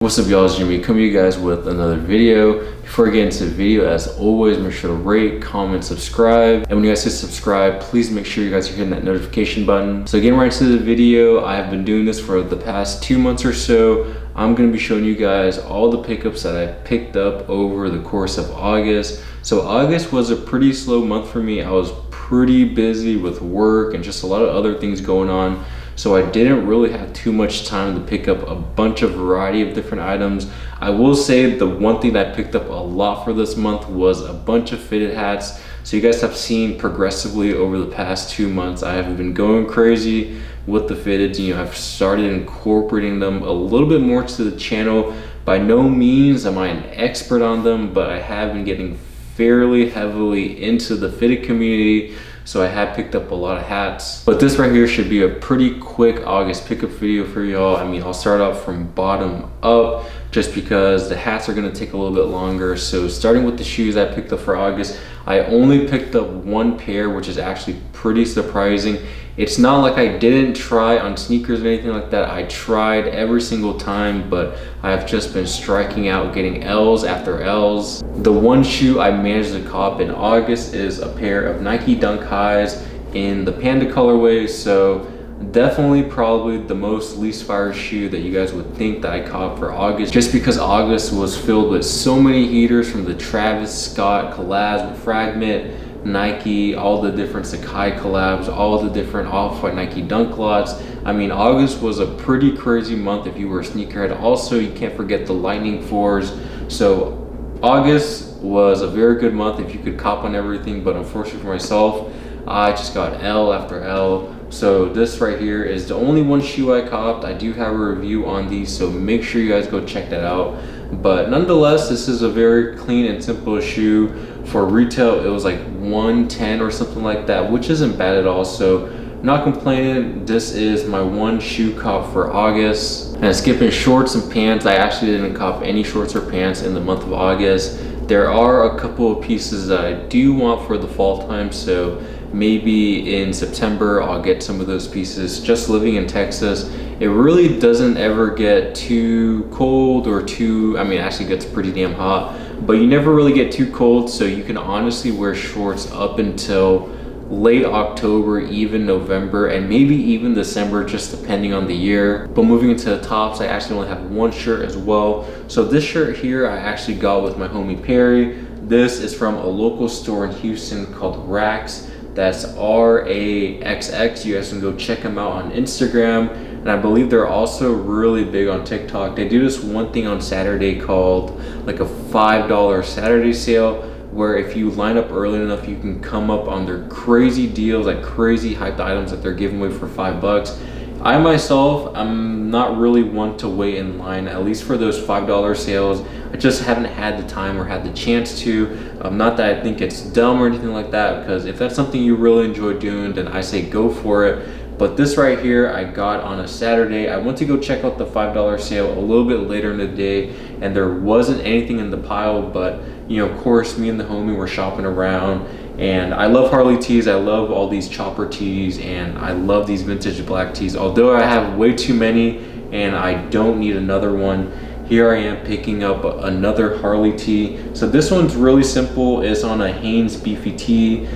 What's up, y'all? It's Jimmy coming to you guys with another video. Before I get into the video, as always, make sure to rate, comment, subscribe. And when you guys hit subscribe, please make sure you guys are hitting that notification button. So getting right into the video, I have been doing this for the past 2 months or so. I'm gonna be showing you guys all the pickups that I picked up over the course of August. So August was a pretty slow month for me. I was pretty busy with work and just a lot of other things going on. So I didn't really have too much time to pick up a bunch of variety of different items. I will say the one thing that I picked up a lot for this month was a bunch of fitted hats. So you guys have seen progressively over the past 2 months, I have been going crazy with the fitteds. You know, I've started incorporating them a little bit more to the channel. By no means am I an expert on them, but I have been getting fairly heavily into the fitted community. So I have picked up a lot of hats, but this right here should be a pretty quick August pickup video for y'all. I mean, I'll start off from bottom up just because the hats are gonna take a little bit longer. So starting with the shoes I picked up for August, I only picked up one pair, which is actually pretty surprising. It's not like I didn't try on sneakers or anything like that. I tried every single time, but I've just been striking out, getting L's after L's. The one shoe I managed to cop in August is a pair of Nike Dunk Highs in the Panda colorway. So definitely probably the most least fire shoe that you guys would think that I caught for August, just because August was filled with so many heaters from the Travis Scott collabs with Fragment, Nike, all the different Sakai collabs, all the different Off-White Nike Dunk lots. I mean, August was a pretty crazy month if you were a sneakerhead. Also, you can't forget the Lightning 4s. So August was a very good month if you could cop on everything, but unfortunately for myself, I just got L after L. So this right here is the only one shoe I copped. I do have a review on these, so make sure you guys go check that out. But nonetheless, this is a very clean and simple shoe. For retail, it was like $110 or something like that, which isn't bad at all. So not complaining. This is my one shoe cop for August. And skipping shorts and pants, I actually didn't cop any shorts or pants in the month of August. There are a couple of pieces that I do want for the fall time, so maybe in September I'll get some of those pieces. Just living in Texas, it really doesn't ever get too cold or too, I mean, it actually gets pretty damn hot, but you never really get too cold, so you can honestly wear shorts up until late October, even November, and maybe even December, just depending on the year. But moving into the tops, I actually only have one shirt as well. So this shirt here I actually got with my homie Perry. This is from a local store in Houston called Rax. That's RAXX. You guys can go check them out on Instagram. And I believe they're also really big on TikTok. They do this one thing on Saturday called like a $5 Saturday sale, where if you line up early enough, you can come up on their crazy deals, like crazy hyped items that they're giving away for $5. I myself, I'm not really one to wait in line, at least for those $5 sales. I just haven't had the time or had the chance to. Not that I think it's dumb or anything like that, because if that's something you really enjoy doing, then I say go for it. But this right here, I got on a Saturday. I went to go check out the $5 sale a little bit later in the day, and there wasn't anything in the pile, but you know, of course, me and the homie were shopping around. And I love Harley tees, I love all these chopper tees, and I love these vintage black tees. Although I have way too many and I don't need another one, here I am picking up another Harley tee. So this one's really simple. It's on a Hanes beefy tee,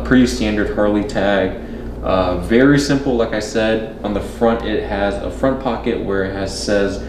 pretty standard Harley tag. Very simple, like I said. On the front, it has a front pocket where it says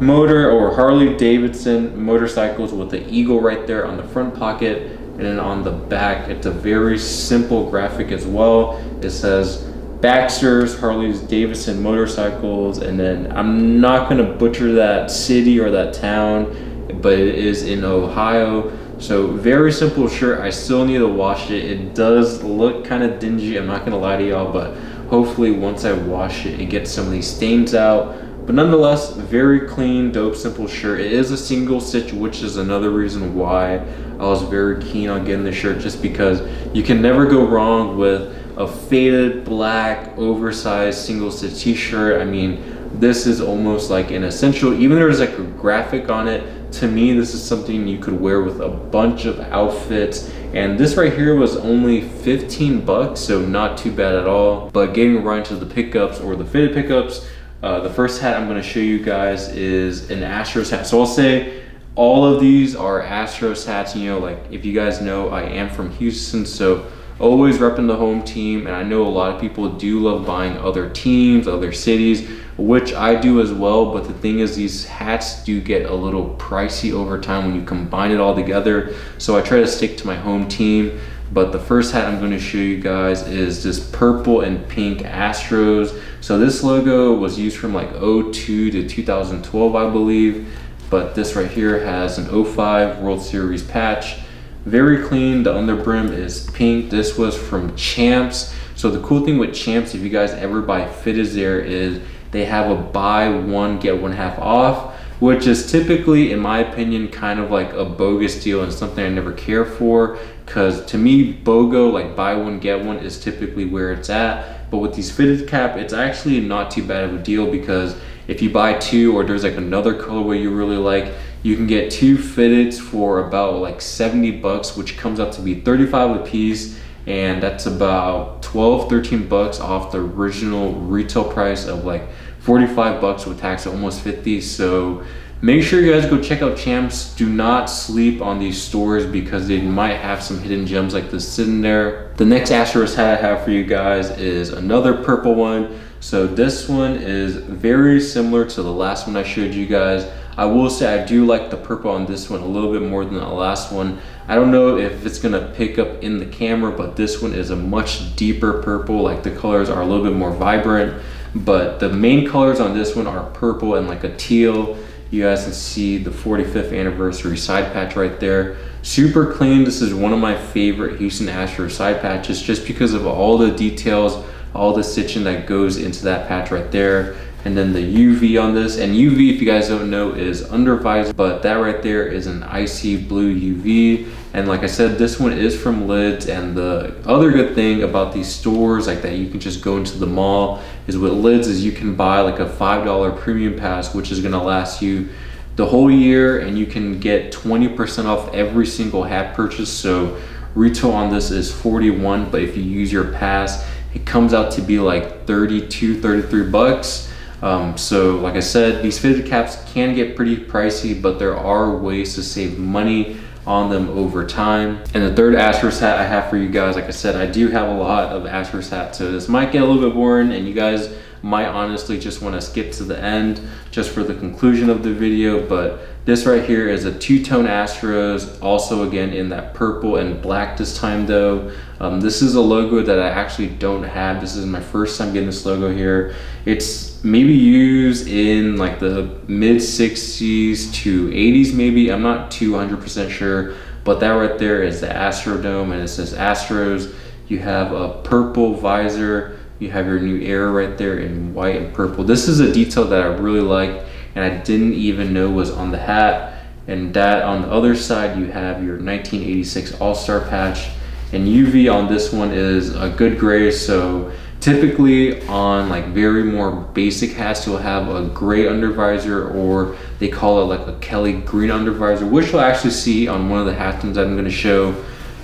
motor or Harley Davidson motorcycles with the eagle right there on the front pocket. And then on the back, it's a very simple graphic as well. It says Baxter's Harley Davidson motorcycles, and then I'm not gonna butcher that city or that town, but it is in Ohio. So very simple shirt. I still need to wash it. It does look kind of dingy, I'm not gonna lie to y'all, but hopefully once I wash it, it gets some of these stains out. But nonetheless, very clean, dope, simple shirt. It is a single stitch, which is another reason why I was very keen on getting the shirt, just because you can never go wrong with a faded black oversized single stitch t-shirt. I mean, this is almost like an essential. Even there's like a graphic on it. To me, this is something you could wear with a bunch of outfits. And this right here was only 15 bucks, so not too bad at all. But getting right into the pickups or the fitted pickups, The first hat I'm gonna show you guys is an Astros hat. So I'll say all of these are Astros hats. You know, like if you guys know, I am from Houston, so always repping the home team. And I know a lot of people do love buying other teams, other cities, which I do as well. But the thing is, these hats do get a little pricey over time when you combine it all together. So I try to stick to my home team. But the first hat I'm going to show you guys is this purple and pink Astros. So this logo was used from like 02 to 2012, I believe. But this right here has an 05 World Series patch. Very clean. The underbrim is pink. This was from Champs. So the cool thing with Champs, if you guys ever buy fitteds there, is they have a buy one get one half off, which is typically, in my opinion, kind of like a bogus deal and something I never care for. Because to me, BOGO, like buy one get one, is typically where it's at. But with these fitted cap, it's actually not too bad of a deal, because if you buy two, or there's like another colorway you really like, you can get two fitteds for about like 70 bucks, which comes out to be 35 a piece. And that's about 12, 13 bucks off the original retail price of like 45 bucks with tax, almost 50. So make sure you guys go check out Champs. Do not sleep on these stores, because they might have some hidden gems like this sitting there. The next Astros hat I have for you guys is another purple one. So this one is very similar to the last one I showed you guys. I will say I do like the purple on this one a little bit more than the last one. I don't know if it's gonna pick up in the camera, but this one is a much deeper purple. Like the colors are a little bit more vibrant, but the main colors on this one are purple and like a teal. You guys can see the 45th anniversary side patch right there. Super clean. This is one of my favorite Houston Astros side patches, just because of all the details, all the stitching that goes into that patch right there. And then the UV on this, and UV, if you guys don't know, is under visor, but that right there is an icy blue UV. And like I said, this one is from Lids. And the other good thing about these stores like that, you can just go into the mall, is with Lids is you can buy like a $5 premium pass, which is gonna last you the whole year, and you can get 20% off every single hat purchase. So retail on this is 41, but if you use your pass, it comes out to be like 32, 33 bucks. So like I said, these fitted caps can get pretty pricey, but there are ways to save money on them over time. And the third Astros hat I have for you guys, like I said, I do have a lot of Astros hats, so this might get a little bit boring, and you guys might honestly just want to skip to the end just for the conclusion of the video. But this right here is a two-tone Astros, also again in that purple and black this time though. This is a logo that I actually don't have. This is my first time getting this logo here. It's maybe used in like the mid 60s to 80s maybe. I'm not 100% sure, but that right there is the Astrodome, and it says Astros. You have a purple visor. You have your new era right there in white and purple. This is a detail that I really like, and I didn't even know was on the hat. And that on the other side, you have your 1986 All-Star patch. And UV on this one is a good gray. So typically on like very more basic hats, you'll have a gray undervisor, or they call it like a Kelly green undervisor, which you'll actually see on one of the hats that I'm gonna show.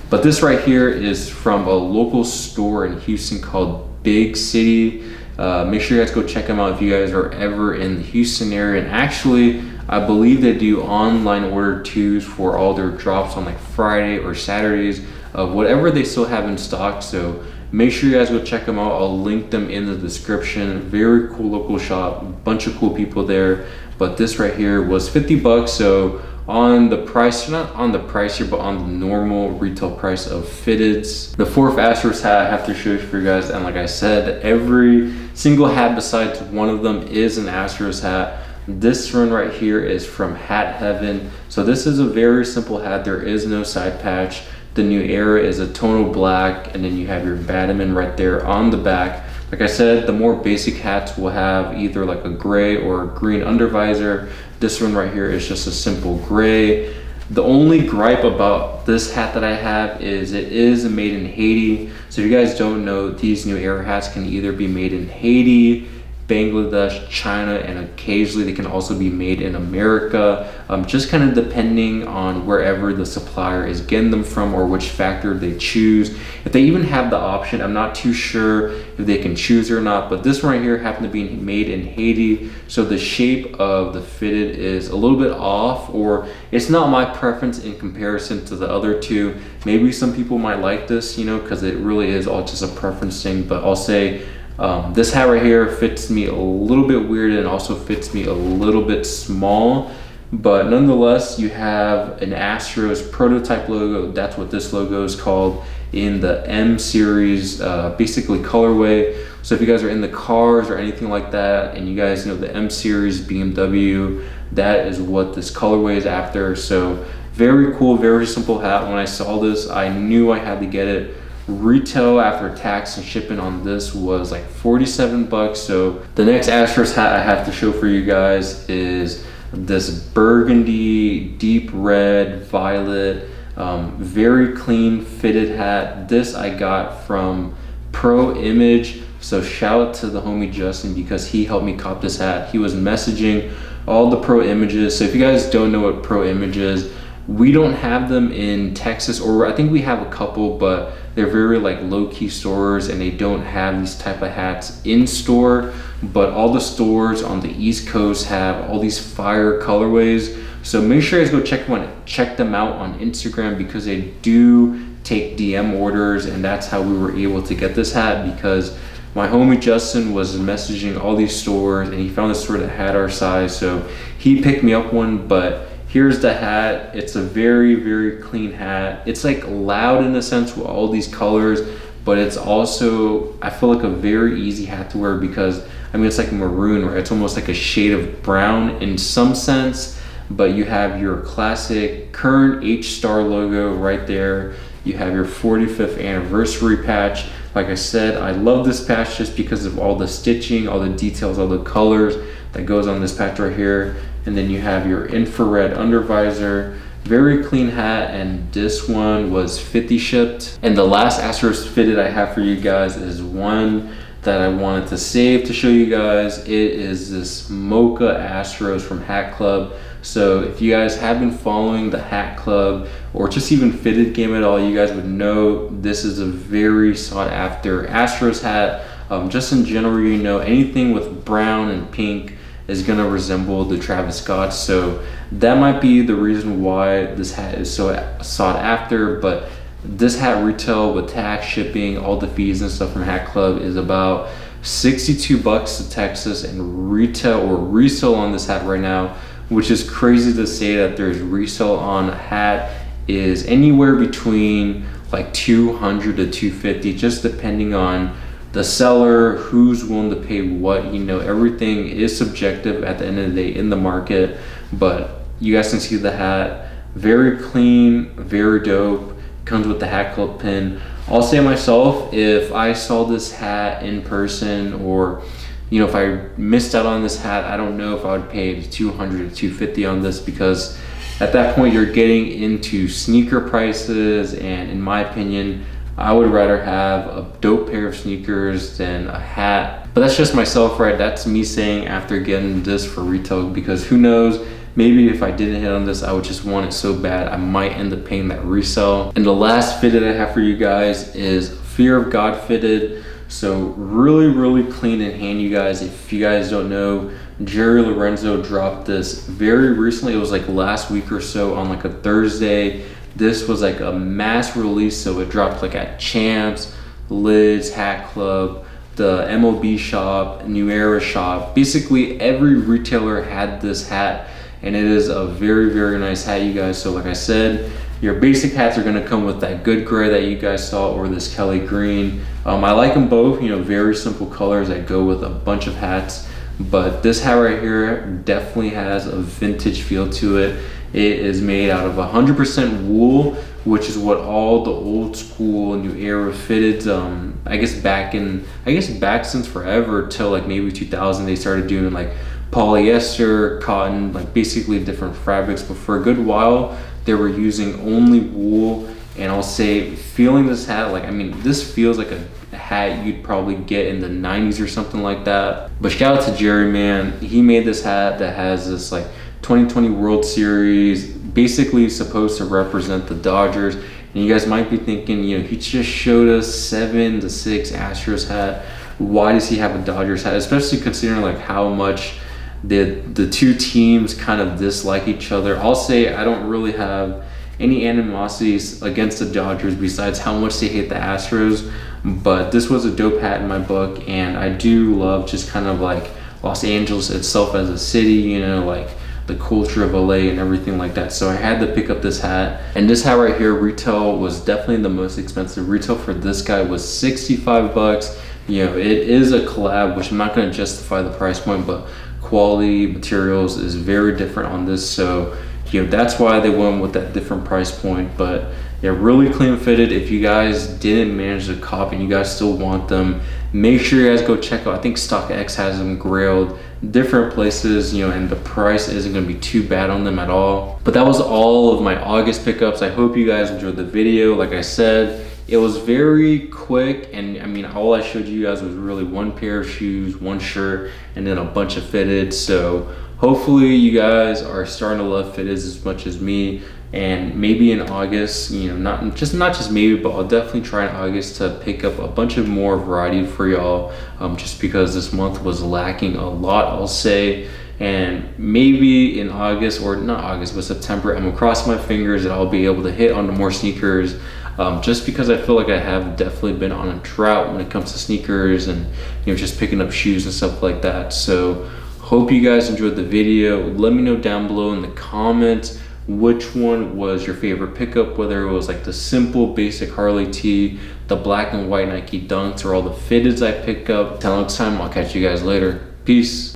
But this right here is from a local store in Houston called Big City. Make sure you guys go check them out if you guys are ever in the Houston area. And actually, I believe they do online order too for all their drops on like Friday or Saturdays of whatever they still have in stock. So make sure you guys go check them out. I'll link them in the description. Very cool local shop, bunch of cool people there. But this right here was 50 bucks. So on the price, not on the price here, but on the normal retail price of fitteds. The fourth Astros hat I have to show you for you guys, and like I said, every single hat besides one of them is an Astros hat. This one right here is from Hat Heaven. So this is a very simple hat. There is no side patch. The new era is a tonal black, and then you have your Batman right there on the back. Like I said, the more basic hats will have either like a gray or a green undervisor. This one right here is just a simple gray. The only gripe about this hat that I have is it is made in Haiti. So if you guys don't know, these new era hats can either be made in Haiti, Bangladesh, China, and occasionally they can also be made in America, just kind of depending on wherever the supplier is getting them from or which factory they choose. If they even have the option, I'm not too sure if they can choose or not, but this one right here happened to be made in Haiti, so the shape of the fitted is a little bit off, or it's not my preference in comparison to the other two. Maybe some people might like this, you know, because it really is all just a preference thing, but I'll say this hat right here fits me a little bit weird and also fits me a little bit small, but nonetheless, you have an Astros prototype logo. That's what this logo is called, in the M series, basically colorway. So if you guys are in the cars or anything like that, and you guys know the M series BMW, that is what this colorway is after. So very cool, very simple hat. When I saw this, I knew I had to get it. Retail after tax and shipping on this was like 47 bucks. So the next Astros hat I have to show for you guys is this burgundy, deep red, violet, very clean fitted hat. This I got from Pro Image. So shout out to the homie Justin, because he helped me cop this hat. He was messaging all the Pro Images. So if you guys don't know what Pro Image is, we don't have them in Texas, or I think we have a couple, but they're very like low-key stores and they don't have these type of hats in store. But all the stores on the East Coast have all these fire colorways. So make sure you guys go check them out on Instagram, because they do take DM orders, and that's how we were able to get this hat, because my homie Justin was messaging all these stores and he found a store that had our size, so he picked me up one. But here's the hat. It's a very, very clean hat. It's like loud in a sense with all these colors, but it's also, I feel like, a very easy hat to wear, because I mean, it's like maroon, or it's almost like a shade of brown in some sense, but you have your classic current H-Star logo right there. You have your 45th anniversary patch. Like I said, I love this patch just because of all the stitching, all the details, all the colors that goes on this patch right here. And then you have your infrared under visor. Very clean hat, and this one was 50 shipped. And the last Astros fitted I have for you guys is one that I wanted to save to show you guys. It is this Mocha Astros from Hat Club. So if you guys have been following the Hat Club or just even fitted game at all, you guys would know this is a very sought after Astros hat. Just in general, you know, anything with brown and pink is gonna resemble the Travis Scott. So that might be the reason why this hat is so sought after. But this hat retail with tax, shipping, all the fees and stuff from Hat Club is about 62 bucks to Texas, and retail or resale on this hat right now, which is crazy to say that there's resale on a hat, is anywhere between like 200 to 250, just depending on the seller, who's willing to pay what. You know, everything is subjective at the end of the day in the market. But you guys can see the hat, very clean, very dope. Comes with the Hat Club pin. I'll say myself, if I saw this hat in person, or you know, if I missed out on this hat, I don't know if I would pay 200 to 250 on this, because at that point you're getting into sneaker prices, and in my opinion, I would rather have a dope pair of sneakers than a hat. But that's just myself, right? That's me saying after getting this for retail, because who knows, maybe if I didn't hit on this, I would just want it so bad I might end up paying that resale. And the last fitted I have for you guys is Fear of God fitted. So really, really clean in hand, you guys. If you guys don't know, Jerry Lorenzo dropped this very recently. It was like last week or so on like a Thursday. This was like a mass release, so it dropped like at Champs, Lids, Hat Club, the MLB shop, New Era shop. Basically every retailer had this hat, and it is a very, very nice hat, you guys. So like I said, your basic hats are gonna come with that good gray that you guys saw, or this Kelly green. I like them both, you know, very simple colors that go with a bunch of hats. But this hat right here definitely has a vintage feel to it. It is made out of 100% wool, which is what all the old school New Era fitteds, I guess back since forever till like maybe 2000, they started doing like polyester, cotton, like basically different fabrics. But for a good while, they were using only wool. And I'll say, feeling this hat, like, I mean, this feels like a hat you'd probably get in the 90s or something like that. But shout out to Jerry, man. He made this hat that has this like 2020 World Series, basically supposed to represent the Dodgers. And you guys might be thinking, you know, he just showed us 7-6 Astros hat. Why does he have a Dodgers hat? Especially considering like how much the two teams kind of dislike each other. I'll say I don't really have any animosities against the Dodgers besides how much they hate the Astros. But this was a dope hat in my book, and I do love just kind of like Los Angeles itself as a city, you know, like the culture of LA and everything like that. So I had to pick up this hat, and this hat right here, retail was definitely the most expensive. Retail for this guy was 65 bucks. You know, it is a collab, which I'm not going to justify the price point, but quality materials is very different on this. So, you know, that's why they went with that different price point. But yeah, really clean fitted. If you guys didn't manage to cop and you guys still want them, make sure you guys go check out. I think StockX has them grailed different places, you know, and the price isn't going to be too bad on them at all. But that was all of my August pickups. I hope you guys enjoyed the video. Like I said, it was very quick, and I mean, all I showed you guys was really one pair of shoes, one shirt, and then a bunch of fitteds. So hopefully you guys are starting to love fitteds as much as me. And maybe in August, you know, not just maybe, but I'll definitely try in August to pick up a bunch of more variety for y'all, just because this month was lacking a lot, I'll say. And maybe in August, or not August, but September, I'm gonna cross my fingers that I'll be able to hit onto more sneakers, just because I feel like I have definitely been on a drought when it comes to sneakers and, you know, just picking up shoes and stuff like that. So hope you guys enjoyed the video. Let me know down below in the comments which one was your favorite pickup, whether it was like the simple basic Harley tee, the black and white Nike Dunks, or all the fitteds I pick up. Till next time, I'll catch you guys later. Peace.